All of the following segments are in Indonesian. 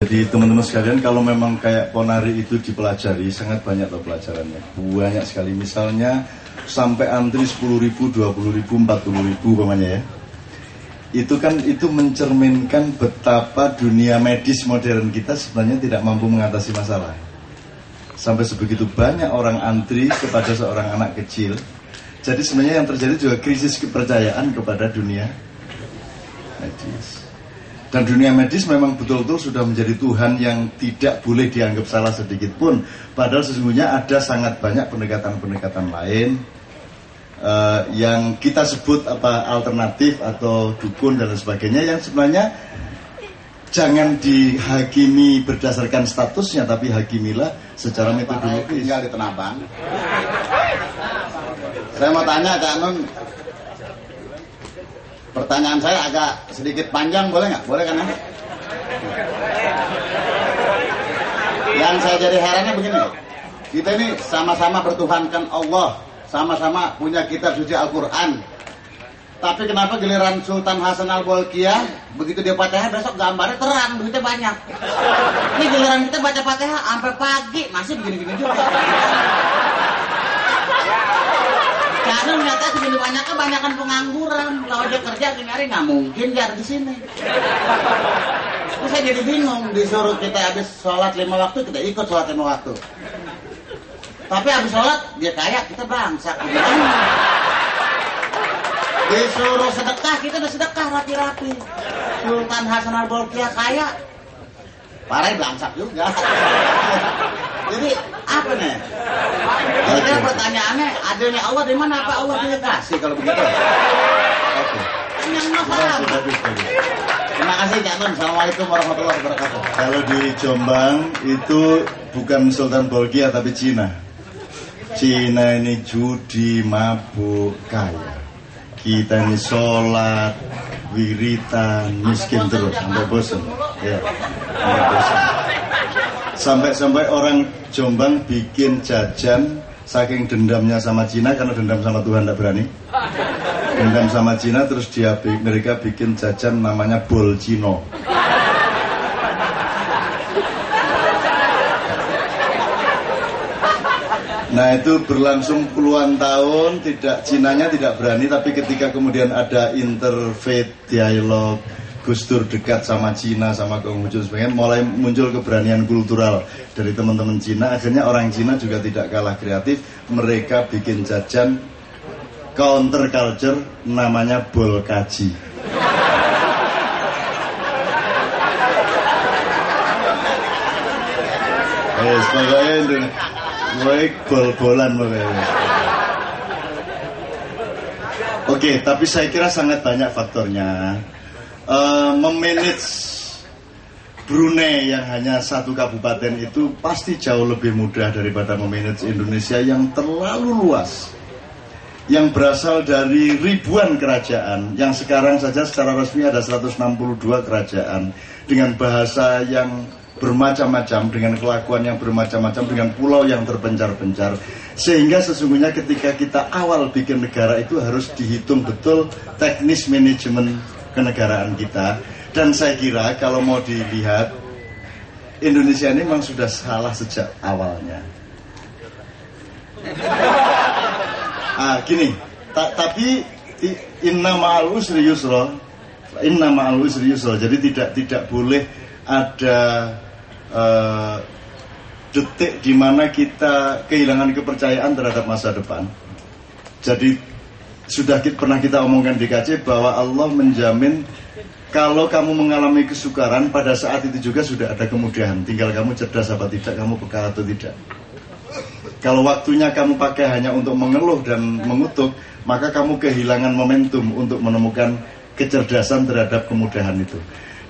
Jadi teman-teman sekalian, kalau memang kayak Ponari itu dipelajari, sangat banyak loh pelajarannya. Banyak sekali, misalnya sampai antri 10.000, 20.000, 40.000 umpamanya ya. Itu kan itu mencerminkan betapa dunia medis modern kita sebenarnya tidak mampu mengatasi masalah. Sampai sebegitu banyak orang antri kepada seorang anak kecil. Jadi sebenarnya yang terjadi juga krisis kepercayaan kepada dunia medis. Dan dunia medis memang betul-betul sudah menjadi Tuhan yang tidak boleh dianggap salah sedikit pun. Padahal sesungguhnya ada sangat banyak pendekatan-pendekatan lain yang kita sebut alternatif atau dukun dan sebagainya, yang sebenarnya jangan dihakimi berdasarkan statusnya, tapi hakimilah secara metodologis. Tinggal di Tenabang. Saya mau tanya Kak Nun, pertanyaan saya agak sedikit panjang, boleh nggak? Boleh kan? Yang saya jadi herannya begini, kita ini sama-sama bertuhankan Allah, sama-sama punya kitab suci Al-Quran, tapi kenapa giliran Sultan Hasan Al-Bolkiah begitu dia Fatihah besok gambarnya terang, duitnya banyak. Ini giliran kita baca Fatihah sampai pagi masih begini-gini juga. Karena nyata segini banyaknya kebanyakan pengangguran. Kalau dia kerja gini hari nggak mungkin dia di sini. Terus saya jadi bingung, disuruh kita habis sholat 5 waktu kita ikut sholat 5 waktu. Tapi habis sholat dia kaya, kita bangsak. Gimana? Disuruh sedekah kita udah sedekah rapi-rapi. Sultan Hasan Al-Bolkiah kaya, parah bangsak juga. Jadi apa nih? Jadi pertanyaannya, adanya Allah di mana? Apa Allah pilih kasih kalau begitu? Oke. Yang masalah. Terima kasih Cak Nun. Assalamualaikum warahmatullahi wabarakatuh. Kalau di Jombang itu bukan Sultan Bolkiah tapi Cina. Cina ini judi, mabuk, kaya. Kita ini sholat, wiritan, miskin terus sampai bosan. Ya, sampai bosan. Sampai orang Jombang bikin jajan saking dendamnya sama Cina, karena dendam sama Tuhan tidak berani. Dendam sama Cina, terus mereka bikin jajan namanya bol Cino. Nah itu berlangsung puluhan tahun, Cinanya tidak berani, tapi ketika kemudian ada interfaith dialog, Gus Dur dekat sama Cina, sama Konghucu sebagainya, mulai muncul keberanian kultural dari teman-teman Cina. Akhirnya orang Cina juga tidak kalah kreatif, mereka bikin jajan counter culture namanya bol kaji. Baik bol-bolan pokoknya. Oke, tapi saya kira sangat banyak faktornya. Memanage Brunei yang hanya satu kabupaten itu pasti jauh lebih mudah daripada memanage Indonesia yang terlalu luas, yang berasal dari ribuan kerajaan, yang sekarang saja secara resmi ada 162 kerajaan dengan bahasa yang bermacam-macam, dengan kelakuan yang bermacam-macam, dengan pulau yang terpencar-pencar, sehingga sesungguhnya ketika kita awal bikin negara itu harus dihitung betul teknis manajemen kenegaraan kita. Dan saya kira kalau mau dilihat, Indonesia ini memang sudah salah sejak awalnya. Gini, tapi inna ma'al usri yusra, inna ma'al usri yusra. Jadi tidak boleh ada detik di mana kita kehilangan kepercayaan terhadap masa depan. Jadi sudah pernah kita omongkan di KC bahwa Allah menjamin kalau kamu mengalami kesukaran, pada saat itu juga sudah ada kemudahan. Tinggal kamu cerdas apa tidak, kamu peka atau tidak. Kalau waktunya kamu pakai hanya untuk mengeluh dan mengutuk, maka kamu kehilangan momentum untuk menemukan kecerdasan terhadap kemudahan itu.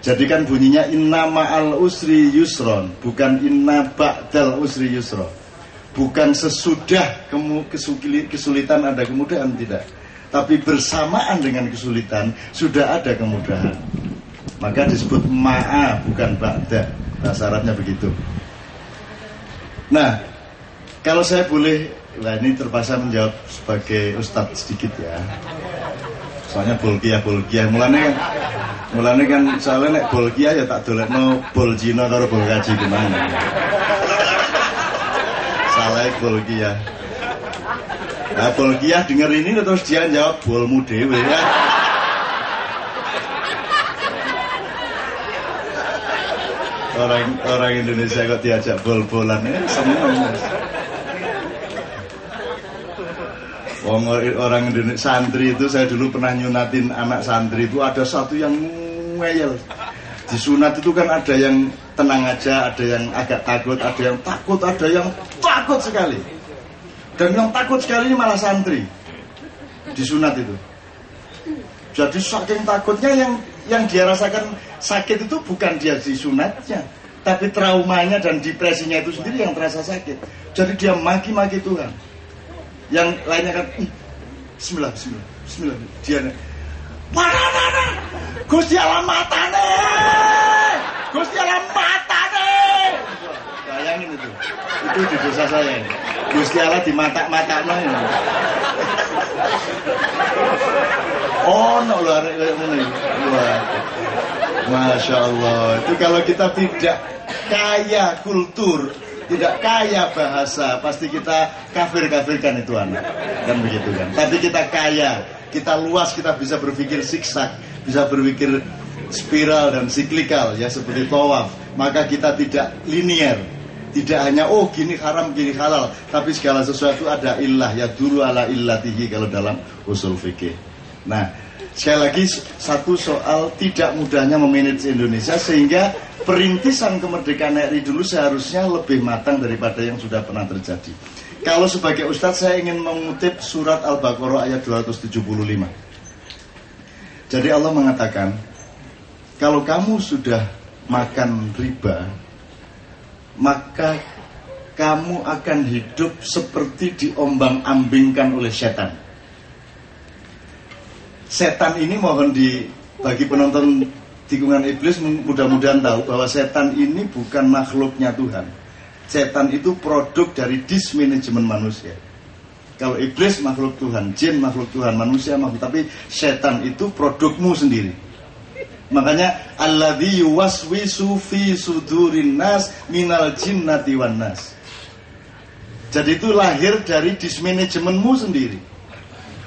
Jadi kan bunyinya inna ma'al usri yusron, bukan inna ba'dal usri yusron. Bukan sesudah kesulitan ada kemudahan, tidak. Tapi bersamaan dengan kesulitan sudah ada kemudahan. Maka disebut ma'a bukan ba'da. Bahasa Arabnya begitu. Nah, kalau saya boleh, ini terpaksa menjawab sebagai ustadz sedikit ya. Soalnya bolkiah mulanya kan Mulane kan soalnya nek bol Kia ya tak dolekno bol Cina karo bol kaji gimana. Salah bol Kia. Nah, bol Kia denger ini terus dia jawab bolmu dewe ya. Orang Indonesia kok diajak bol-bolan ya seneng. Orang Indonesia santri itu, saya dulu pernah nyunatin anak santri itu, ada satu yang ngeyel. Disunat itu kan ada yang tenang aja, ada yang agak takut, ada yang takut, ada yang takut sekali. Dan yang takut sekali ini malah santri disunat itu. Jadi saking takutnya yang dia rasakan sakit itu bukan dia disunatnya, tapi traumanya dan depresinya itu sendiri yang terasa sakit. Jadi dia maki-maki Tuhan. Yang lainnya kan bismillah dia mana Gusti Allah matane Gusti Allah matane. Bayangin itu di dosa saya. Gusti Allah di mata-matanya. Oh no luar luar. Masya Allah. Itu kalau kita tidak kaya kultur, tidak kaya bahasa, pasti kita kafir-kafirkan itu anak. Kan begitu kan. Tapi kita kaya, kita luas, kita bisa berpikir siksak, bisa berpikir spiral dan siklikal ya seperti tawaf. Maka kita tidak linear. Tidak hanya oh gini haram, gini halal, tapi segala sesuatu ada illah, ya dulu ala illatihi kalau dalam usul fikih. Nah, sekali lagi satu soal tidak mudahnya memanage Indonesia, sehingga perintisan kemerdekaan RI dulu seharusnya lebih matang daripada yang sudah pernah terjadi. Kalau sebagai ustadz saya ingin mengutip surat Al-Baqarah ayat 275. Jadi Allah mengatakan, kalau kamu sudah makan riba, maka kamu akan hidup seperti diombang-ambingkan oleh setan. Setan ini mohon bagi penonton tikungan iblis mudah-mudahan tahu bahwa setan ini bukan makhluknya Tuhan. Setan itu produk dari dismanajemen manusia. Kalau iblis makhluk Tuhan, jin makhluk Tuhan, manusia makhluk, tapi setan itu produkmu sendiri. Makanya alladzi yuwaswisu fi sudurin nas minal jinnati wan nas. Jadi itu lahir dari dismanajemenmu sendiri.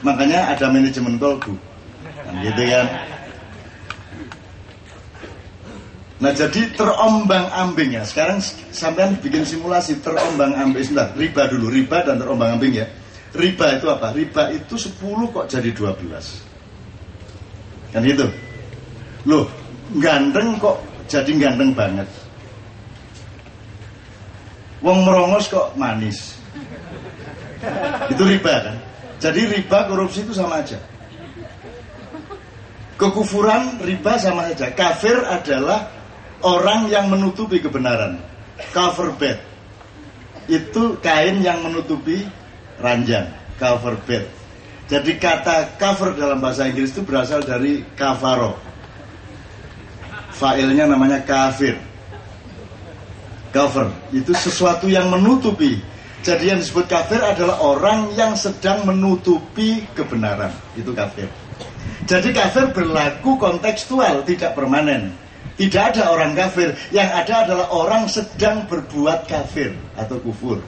Makanya ada manajemen tolbu. Kan gitu kan. Nah jadi terombang-ambing ya. Sekarang sampean bikin simulasi terombang-ambing. Sebentar, riba dulu, riba dan terombang-ambing ya. Riba itu apa? Riba itu 10 kok jadi 12. Kan gitu. Loh, ganteng kok jadi ganteng banget. Wong merongos kok manis. Itu riba kan? Jadi riba korupsi itu sama aja. Kekufuran riba sama saja. Kafir adalah orang yang menutupi kebenaran. Cover bed. Itu kain yang menutupi ranjang. Cover bed. Jadi kata cover dalam bahasa Inggris itu berasal dari kafaro. Failnya namanya kafir. Cover itu sesuatu yang menutupi. Jadi yang disebut kafir adalah orang yang sedang menutupi kebenaran. Itu kafir. Jadi kafir berlaku kontekstual, tidak permanen. Tidak ada orang kafir. Yang ada adalah orang sedang berbuat kafir atau kufur.